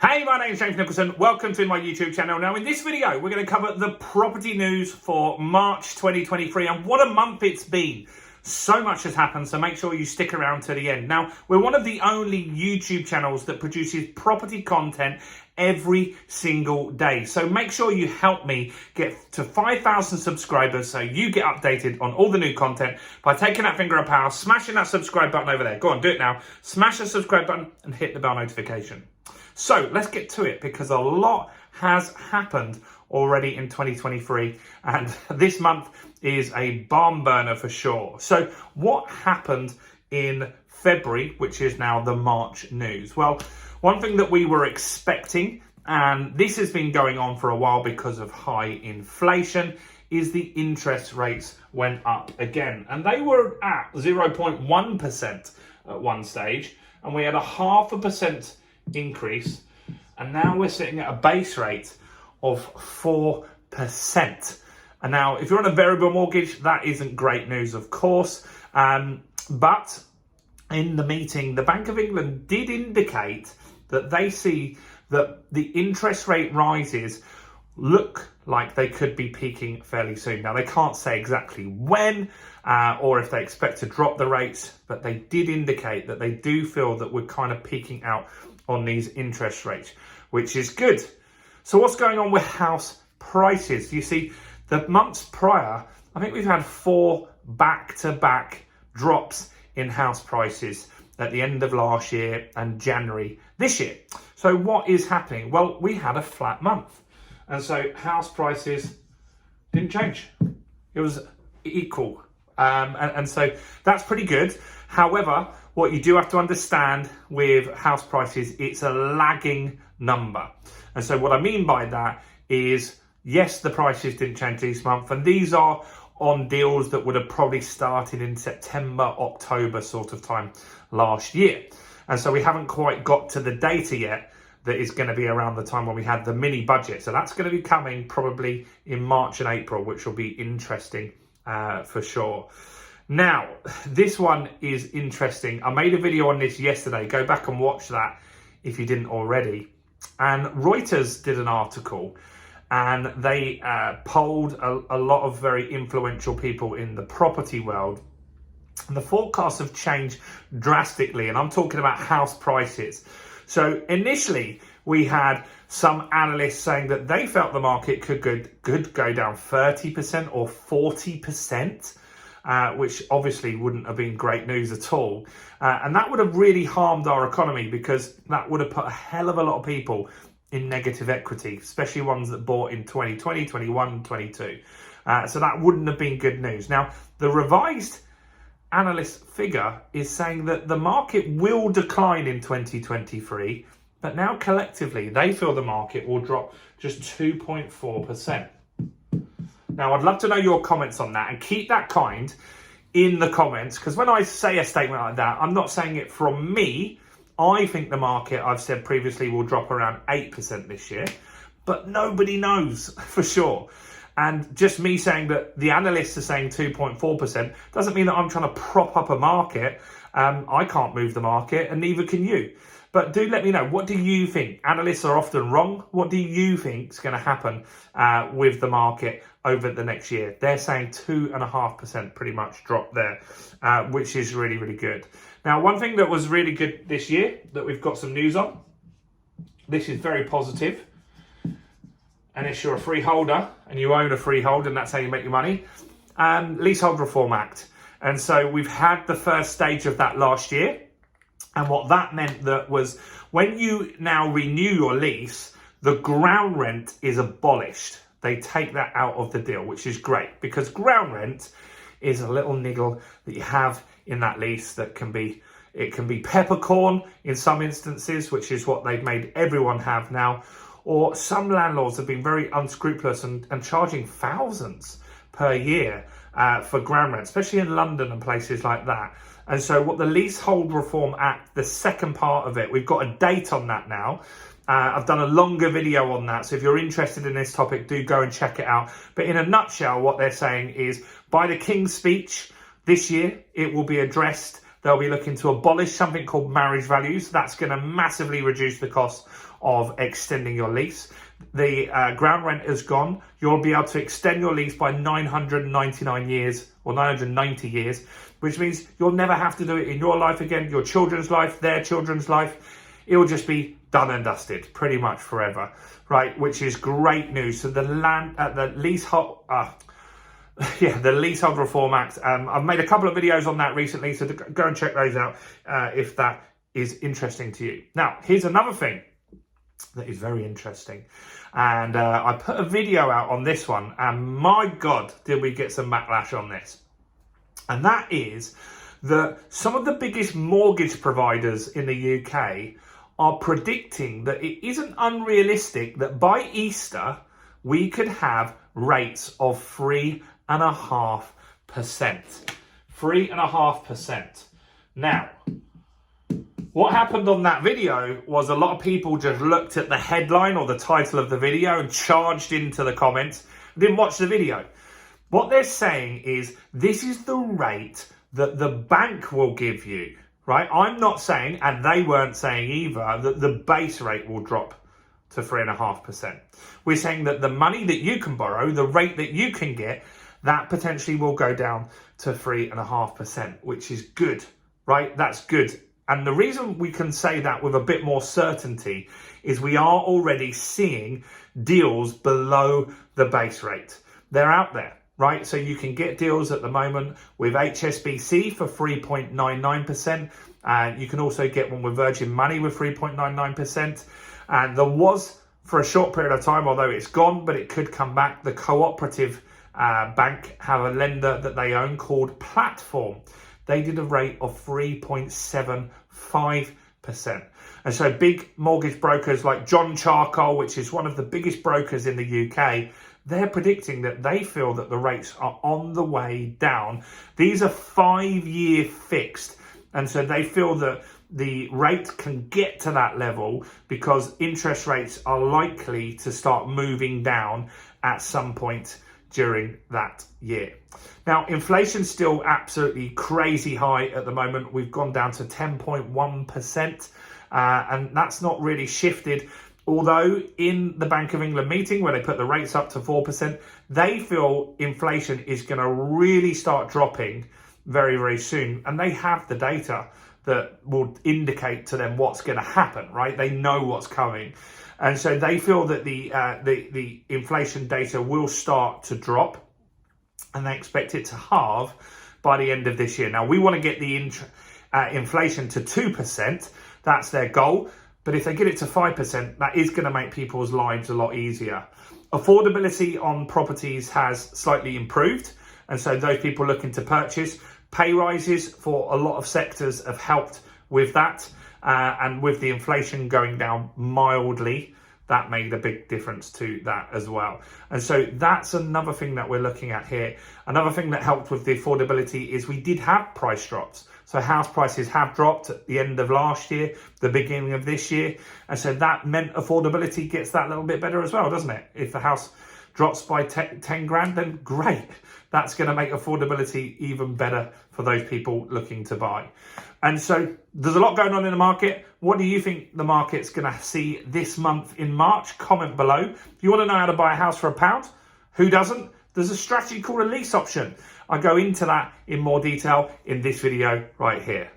Hey, my name's James Nicholson. Welcome to my YouTube channel. Now, in this video, we're going to cover the property news for March 2023, and what a month it's been. So much has happened, so make sure you stick around to the end. Now, we're one of the only YouTube channels that produces property content every single day. So make sure you help me get to 5,000 subscribers so you get updated on all the new content by taking that finger of power, smashing that subscribe button over there. Go on, do it now. Smash the subscribe button and hit the bell notification. So let's get to it, because a lot has happened already in 2023, and this month is a barn burner for sure. So what happened in February, which is now the March news? Well, one thing that we were expecting, and this has been going on for a while because of high inflation, is the interest rates went up again. And they were at 0.1% at one stage, and we had a 0.5% increase, and now we're sitting at a base rate of 4%. And now, if you're on a variable mortgage, that isn't great news, of course. But in the meeting, the Bank of England did indicate that they see that the interest rate rises look like they could be peaking fairly soon. Now, they can't say exactly when or if they expect to drop the rates, but they did indicate that they do feel that we're kind of peaking out on these interest rates, which is good. So what's going on with house prices? You see, the months prior, I think we've had 4 back-to-back drops in house prices at the end of last year and January this year. So what is happening? Well, we had a flat month, and so house prices didn't change. It was equal. And so that's pretty good. However, what you do have to understand with house prices, it's a lagging number. And so what I mean by that is, yes, the prices didn't change this month, and these are on deals that would have probably started in September, October sort of time last year. And so we haven't quite got to the data yet that is going to be around the time when we had the mini budget. So that's going to be coming probably in March and April, which will be interesting for sure. Now, this one is interesting. I made a video on this yesterday. Go back and watch that if you didn't already. And Reuters did an article, and they polled a lot of very influential people in the property world. And the forecasts have changed drastically, and I'm talking about house prices. So initially, we had some analysts saying that they felt the market could go down 30% or 40%. Which obviously wouldn't have been great news at all. And that would have really harmed our economy, because that would have put a hell of a lot of people in negative equity, especially ones that bought in 2020, 21, 22. So that wouldn't have been good news. Now, the revised analyst figure is saying that the market will decline in 2023, but now collectively they feel the market will drop just 2.4%. Now, I'd love to know your comments on that, and keep that kind in the comments, because when I say a statement like that, I'm not saying it from me. I think the market, I've said previously, will drop around 8% this year, but nobody knows for sure. And just me saying that the analysts are saying 2.4% doesn't mean that I'm trying to prop up a market. I can't move the market, and neither can you. But do let me know, what do you think? Analysts are often wrong. What do you think is going to happen with the market over the next year? They're saying 2.5% pretty much drop there, which is really, really good. Now, one thing that was really good this year that we've got some news on, this is very positive. And if you're a freeholder and you own a freehold, and that's how you make your money, Leasehold Reform Act. And so we've had the first stage of that last year. And what that meant that was, when you now renew your lease, the ground rent is abolished. They take that out of the deal, which is great, because ground rent is a little niggle that you have in that lease that can be peppercorn in some instances, which is what they've made everyone have now. Or some landlords have been very unscrupulous and charging thousands per year for ground rent, especially in London and places like that. And so what the Leasehold Reform Act, the second part of it, we've got a date on that now. I've done a longer video on that, so if you're interested in this topic, do go and check it out. But in a nutshell, what they're saying is, by the King's Speech this year, it will be addressed. They'll be looking to abolish something called marriage values. That's going to massively reduce the cost of extending your lease. The ground rent is gone. You'll be able to extend your lease by 999 years or 990 years, which means you'll never have to do it in your life again, your children's life, their children's life. It will just be done and dusted pretty much forever, right? Which is great news. So the Leasehold Reform Act. I've made a couple of videos on that recently, so go and check those out if that is interesting to you. Now, here's another thing that is very interesting. And I put a video out on this one, and my God, did we get some backlash on this. And that is that some of the biggest mortgage providers in the UK are predicting that it isn't unrealistic that by Easter, we could have rates of 3.5%. 3.5%. Now, what happened on that video was a lot of people just looked at the headline or the title of the video and charged into the comments, didn't watch the video. What they're saying is this is the rate that the bank will give you, right? I'm not saying, and they weren't saying either, that the base rate will drop to 3.5%. We're saying that the money that you can borrow, the rate that you can get, that potentially will go down to 3.5%, which is good, right? That's good. And the reason we can say that with a bit more certainty is we are already seeing deals below the base rate. They're out there, right? So you can get deals at the moment with HSBC for 3.99%. And you can also get one with Virgin Money with 3.99%. And there was, for a short period of time, although it's gone, but it could come back, the Cooperative Bank have a lender that they own called Platform. They did a rate of 3.75%. And so big mortgage brokers like John Charcoal, which is one of the biggest brokers in the UK, they're predicting that they feel that the rates are on the way down. These are 5-year fixed. And so they feel that the rate can get to that level because interest rates are likely to start moving down at some point during that year. Now, inflation's still absolutely crazy high at the moment. We've gone down to 10.1%, and that's not really shifted. Although in the Bank of England meeting where they put the rates up to 4%, they feel inflation is going to really start dropping very, very soon. And they have the data that will indicate to them what's going to happen, right? They know what's coming. And so they feel that the inflation data will start to drop, and they expect it to halve by the end of this year. Now, we want to get the inflation to 2%. That's their goal. But if they get it to 5%, that is going to make people's lives a lot easier. Affordability on properties has slightly improved. And so those people looking to purchase, pay rises for a lot of sectors have helped with that. And with the inflation going down mildly, that made a big difference to that as well. And so that's another thing that we're looking at here. Another thing that helped with the affordability is we did have price drops. So house prices have dropped at the end of last year, the beginning of this year. And so that meant affordability gets that little bit better as well, doesn't it? If the house drops by 10 grand, then great. That's going to make affordability even better for those people looking to buy. And so there's a lot going on in the market. What do you think the market's going to see this month in March? Comment below. If you want to know how to buy a house for £1, who doesn't? There's a strategy called a lease option. I go into that in more detail in this video right here.